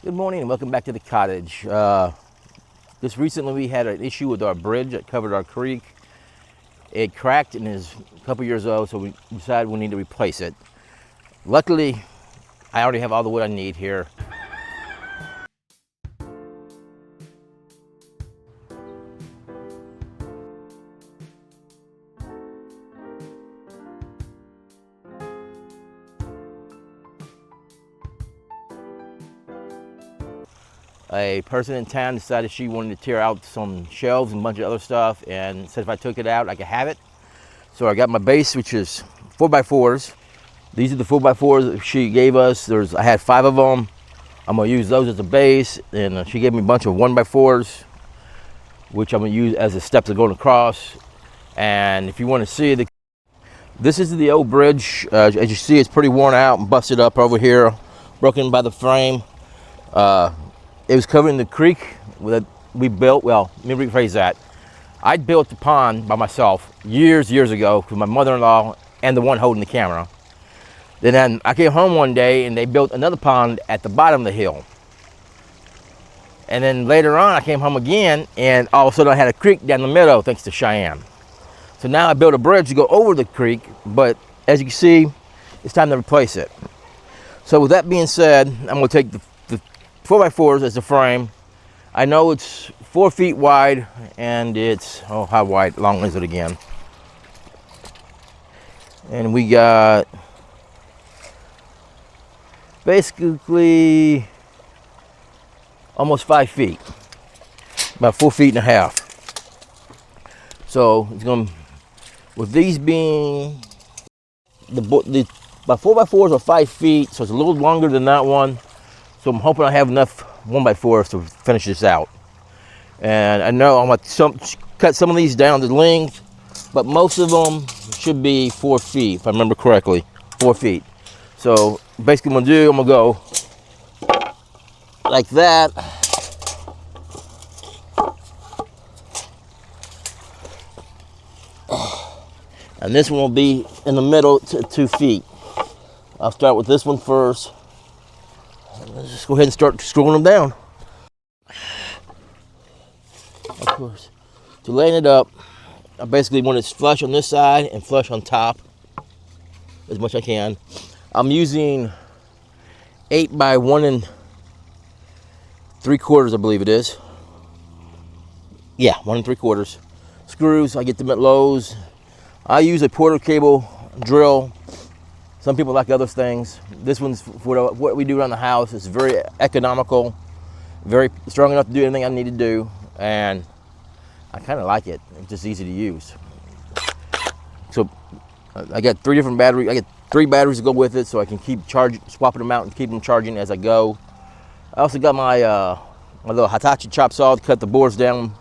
Good morning and welcome back to the cottage. Just recently we had an issue with our bridge that covered our creek. It cracked and is a couple years old, so we decided we need to replace it. Luckily, I already have all the wood I need here. A person in town decided she wanted to tear out some shelves and a bunch of other stuff and said if I took it out, I could have it. So I got my base, which is 4x4s. These are the 4x4s she gave us. I had 5 of them. I'm gonna use those as a base, and she gave me a bunch of 1x4s, which I'm gonna use as the steps of going across. And if you want to see this is the old bridge. As you see, it's pretty worn out and busted up over here, broken by the frame. It was covering the creek that we built. Well, let me rephrase that. I built the pond by myself years ago with my mother-in-law and the one holding the camera. Then I came home one day and they built another pond at the bottom of the hill. And then later on I came home again and all of a sudden I had a creek down the middle thanks to Cheyenne. So now I built a bridge to go over the creek, but as you can see, it's time to replace it. So with that being said, I'm gonna take the 4x4s as the frame. I know it's 4 feet wide and it's, oh, how wide, long is it again? And we got basically almost 5 feet, about 4 feet and a half. So it's going, with these being my 4x4s are 5 feet, so it's a little longer than that one. So I'm hoping I have enough 1x4s to finish this out. And I know I'm gonna cut some of these down to length, but most of them should be 4 feet, if I remember correctly, 4 feet. So basically what I'm gonna go like that. And this one will be in the middle to 2 feet. I'll start with this one first. Let's just go ahead and start screwing them down. Of course, to line it up, I basically want it flush on this side and flush on top as much as I can. I'm using 8 by 1 3/4, I believe it is. Yeah, 1 3/4 screws. I get them at Lowe's. I use a Porter cable drill. Some people like other things. This one's for what we do around the house. It's very economical, very strong enough to do anything I need to do, and I kind of like it. It's just easy to use. So I got 3 different batteries. I get 3 batteries to go with it, so I can keep swapping them out and keep them charging as I go. I also got my little Hitachi chop saw to cut the boards down,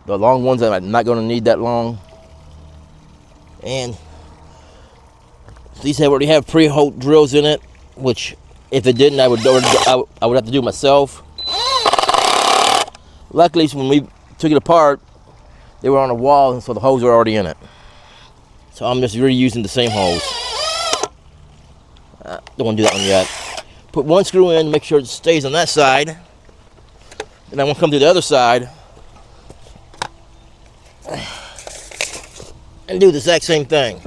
the long ones that I'm not going to need that long. And these already have pre-hole drills in it, which if it didn't, I would have to do it myself. Luckily, when we took it apart, they were on a wall, and so the holes are already in it. So I'm just reusing the same holes. Don't want to do that one yet. Put 1 screw in, make sure it stays on that side. Then I'm going to come to the other side and do the exact same thing.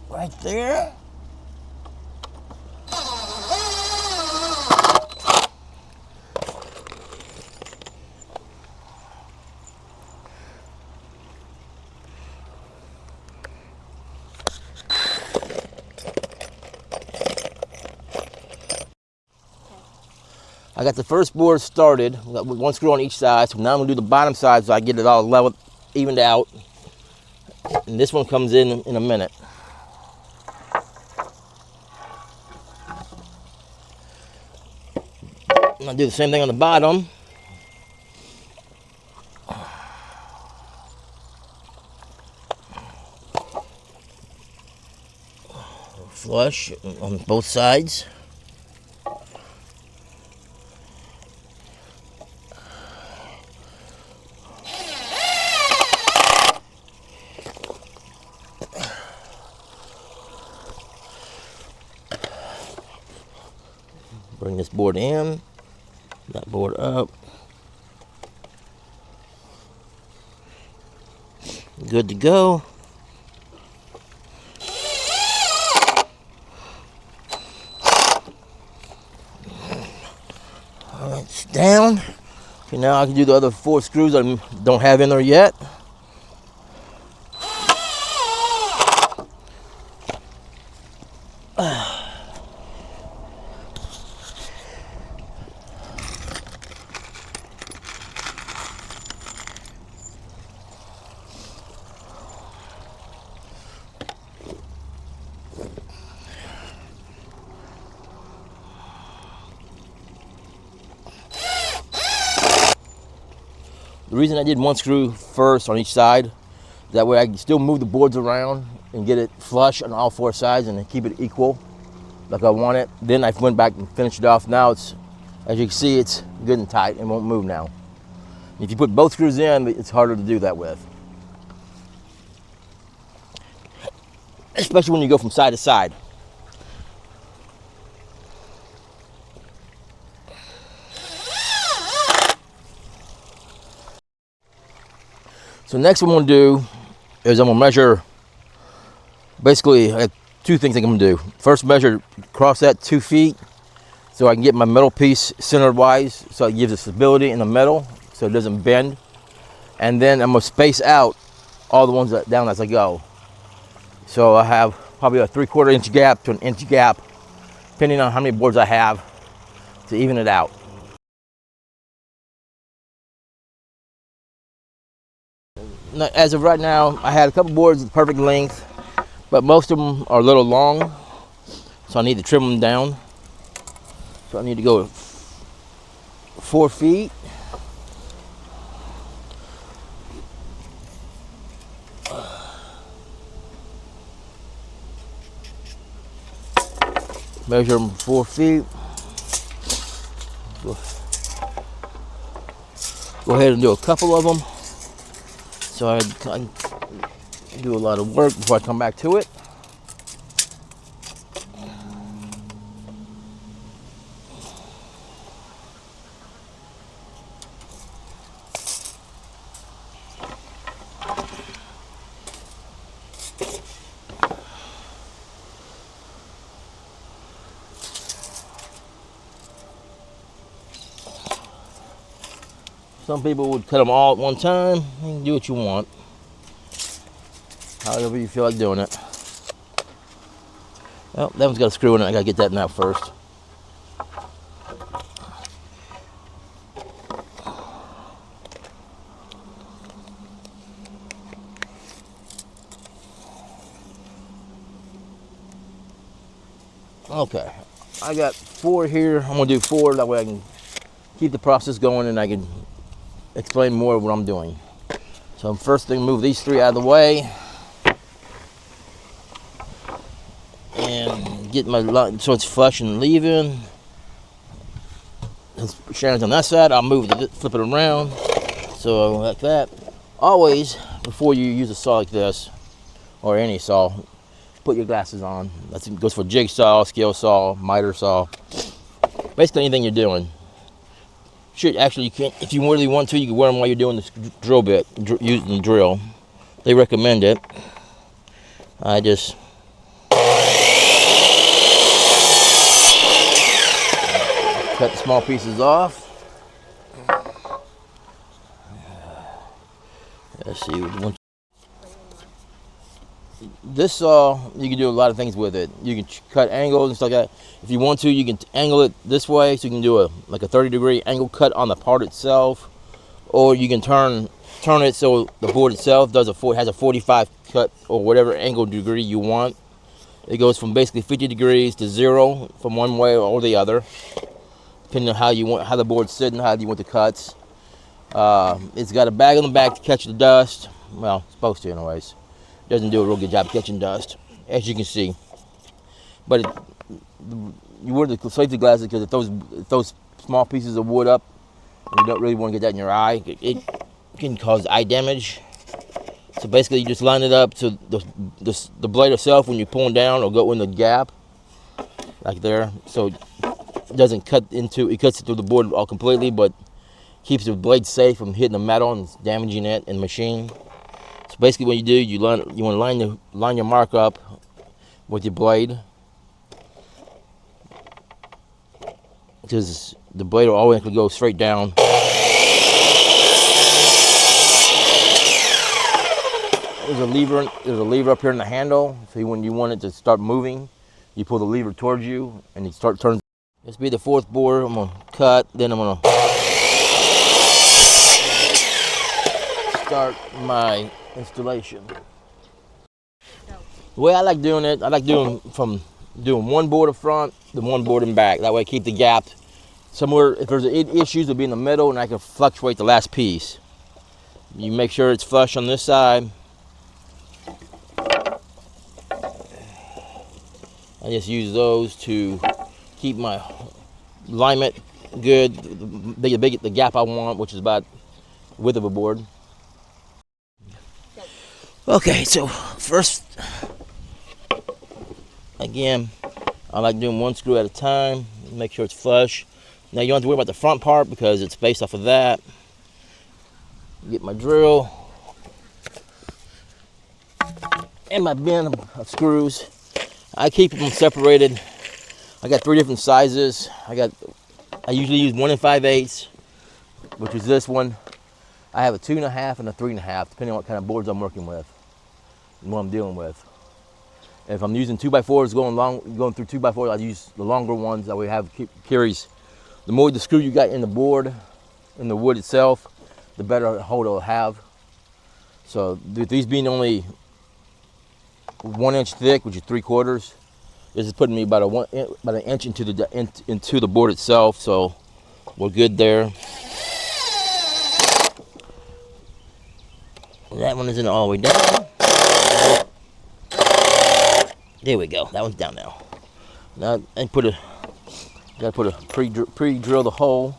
Right there. I got the first board started. I got 1 screw on each side, so now I'm gonna do the bottom side so I get it all level, evened out. And this one comes in a minute. And I'll do the same thing on the bottom. flush on both sides. Bring this board in, that board up. Good to go. All right, it's down. Okay, now I can do the other 4 screws I don't have in there yet. The reason I did 1 screw first on each side, that way I can still move the boards around and get it flush on all 4 sides and keep it equal like I want it. Then I went back and finished it off. Now it's, as you can see, it's good and tight and won't move now. If you put both screws in, it's harder to do that with. Especially when you go from side to side. So next what I'm gonna do is I'm gonna measure basically 2 things I'm gonna do. First, measure across that 2 feet so I can get my metal piece centered wise so it gives it stability in the middle so it doesn't bend. And then I'm gonna space out all the ones down as I go. So I have probably a 3/4 inch gap to an inch gap depending on how many boards I have to even it out. As of right now, I had a couple boards with perfect length, but most of them are a little long, so I need to trim them down. So I need to go 4 feet. Measure them 4 feet. Go ahead and do a couple of them. So I do a lot of work before I come back to it. Some people would cut them all at one time. You can do what you want, however you feel like doing it. Well, that one's got a screw in it. I gotta get that out first. Okay, I got 4 here. I'm gonna do 4, that way I can keep the process going and I can explain more of what I'm doing. So first thing, move these 3 out of the way and get my line so it's flush and even. Shannon's on that side. I'll flip it around so like that. Always, before you use a saw like this or any saw, put your glasses on. That goes for jigsaw, scale saw, miter saw, basically anything you're doing. Should actually, you can't, if you really want to, you can wear them while you're doing this drill bit, using the drill. They recommend it. I just cut the small pieces off. Let's see. This saw, you can do a lot of things with it. You can cut angles and stuff like that. If you want to, you can angle it this way, so you can do like a 30-degree angle cut on the part itself, or you can turn it so the board itself has a 45 cut or whatever angle degree you want. It goes from basically 50 degrees to 0 from one way or the other, depending on how the board's sitting, how you want the cuts. It's got a bag on the back to catch the dust. Well, it's supposed to anyways. Doesn't do a real good job catching dust, as you can see. but you wear the safety glasses because if those small pieces of wood up, and you don't really want to get that in your eye, it can cause eye damage. So basically, you just line it up so the blade itself, when you're pulling down, will go in the gap, like there. So it doesn't it cuts through the board all completely, but keeps the blade safe from hitting the metal and damaging it in the machine. So basically, what you do, you want to line your mark up with your blade, because the blade will always go straight down. There's a lever up here in the handle, so when you want it to start moving, you pull the lever towards you and it turns. This will be the fourth board. I'm gonna cut, then I'm gonna start my installation. The way I like doing it, I like doing one board up front, then one board in back. That way I keep the gap somewhere. If there's issues, it'll be in the middle, and I can fluctuate the last piece. You make sure it's flush on this side. I just use those to keep my alignment good, the gap I want, which is about the width of a board. Okay, so first, again, I like doing one screw at a time, make sure it's flush. Now you don't have to worry about the front part because it's based off of that. Get my drill and my bin of screws. I keep them separated. I got 3 different sizes. I usually use 1 5/8, which is this one. I have a 2 1/2 and a 3 1/2, depending on what kind of boards I'm working with and what I'm dealing with. And if I'm using 2x4s going through 2x4s, I use the longer ones that we have carries. The more the screw you got in the board, in the wood itself, the better hold it'll have. So these being only 1 inch thick, which is 3/4, this is putting me about an inch into the board itself. So we're good there. That one isn't all the way down. There we go. That one's down now. Now I gotta put a pre-drill the hole.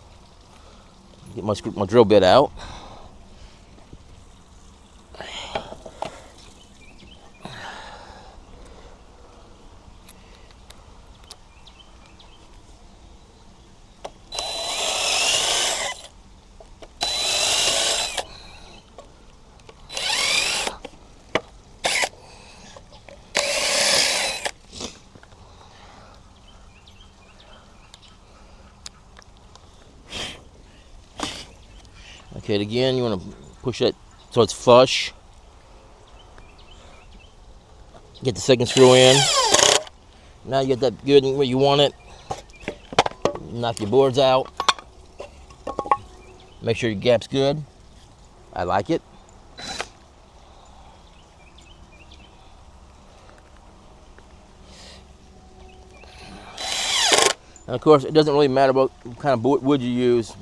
Get my drill bit out. Okay, again, you want to push it so it's flush. Get the second screw in. Now you get that good where you want it. Knock your boards out. Make sure your gap's good. I like it. And of course, it doesn't really matter what kind of wood you use.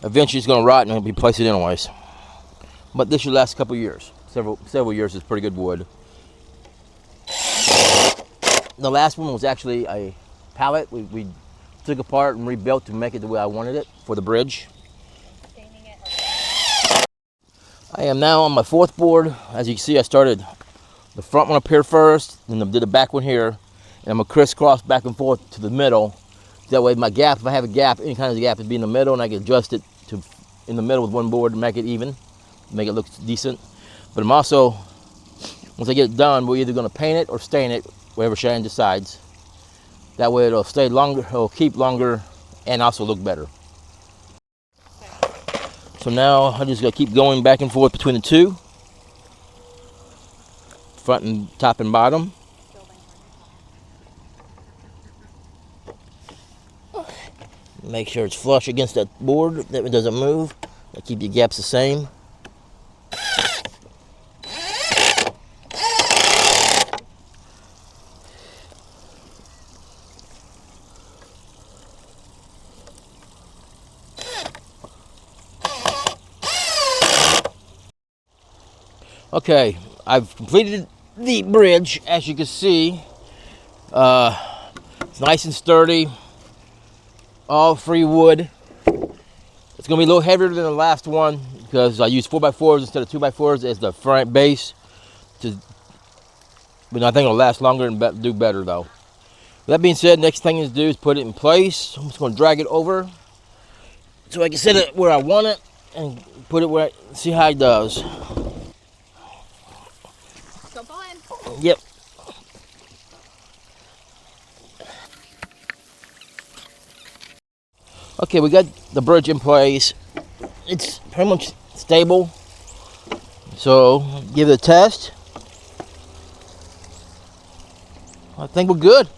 Eventually it's going to rot and it'll be placed anyways. But this should last a couple years. Several years is pretty good wood. The last one was actually a pallet. We took apart and rebuilt to make it the way I wanted it for the bridge. I am now on my 4th board. As you can see, I started the front one up here first, then I did the back one here, and I'm going to crisscross back and forth to the middle. That way my gap, if I have a gap, any kind of gap, it'd be in the middle, and I can adjust it to in the middle with one board to make it even, make it look decent. But I'm also, once I get it done, we're either going to paint it or stain it, whatever Shannon decides. That way it'll stay longer, it'll keep longer, and also look better. So now I just got to keep going back and forth between the two, front and top and bottom. Make sure it's flush against that board, that it doesn't move. Keep your gaps the same. Okay, I've completed the bridge, as you can see. It's nice and sturdy, all free wood. It's gonna be a little heavier than the last one because I used 4x4s instead of 2x4s as the front base. But I think it'll last longer and do better though. That being said, next thing to do is put it in place. I'm just gonna drag it over so I can set it where I want it and put it where see how it does. Don't fall in. Yep. Okay, we got the bridge in place. It's pretty much stable. So give it a test. I think we're good.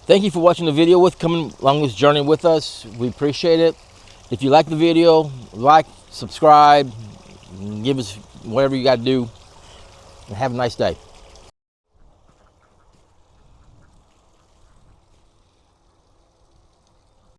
Thank you for watching the video, coming along this journey with us. We appreciate it. If you like the video, like, subscribe, give us whatever you got to do, and have a nice day.